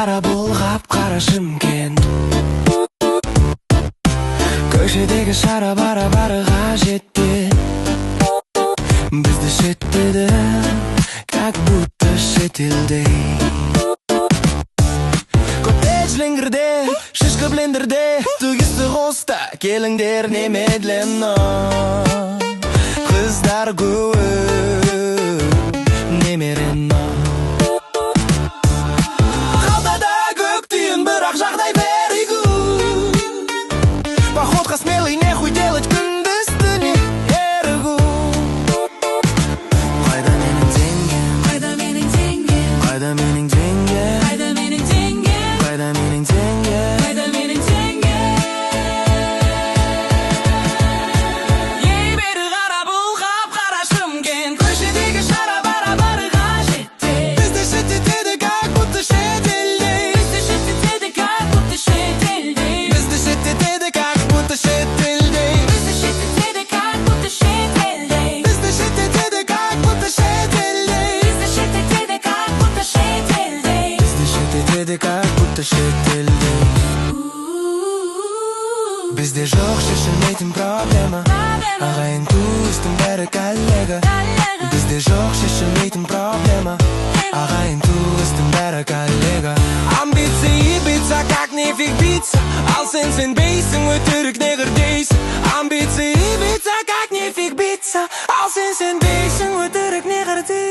qara bulg'ab qarashim ken. Köşedeki şara bara barıga жетти. Bizde şettede, как будто шетелдей. Коттедж лингерде, шишка блендерде, тугисті хоста, келіңдер немедленно. Қыздар көп, немеренно. Қалтада көк тиын, бірақ жағдай берегу. Походка смелый, нехуй делать күндіз-түні ерігу. Қайда менің теңгем, қайда менің теңгем, қайда менің теңгем, қайда менің теңгем, қайда менің теңгем, қайда менің теңгем. Ей бері қара бұлғап қарашым кен. Көшедегі шара бара барыға жетті. Бізді шеттетеді, как будто шетелдей. Бізді шеттетеді, как будто шетелдей. Бізді шеттетеді, как будто шетелдей. Бізді шеттетеді, как будто шетелдей. Бізді шеттетеді, как будто шетелдей. Бізді шеттетеді, как будто шетелдей. Бізді шеттетеді, как будто шетелдей. Бізде жоқ шешілмейтін проблема. Ағайын туыстың бәрі коллега. Бізде жоқ шешілмейтін проблема. Ағайын туыстың бәрі коллега. Амбиции биться, как нефиг биться. Ал сен сенбейсің, өтірік неғыр дейсің. Амбиции биться, как нефиг биться. Ал сен сенбейсің, өтірік неғыр дейсің.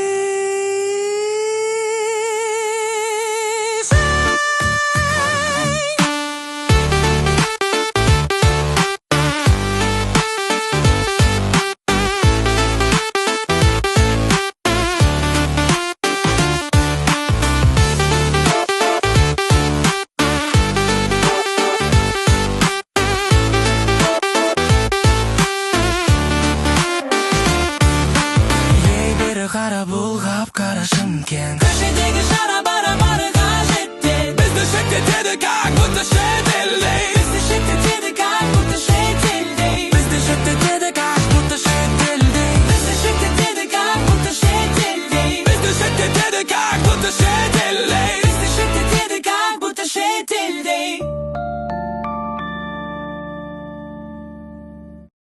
Ей бері қара бұлғап қарашым кен.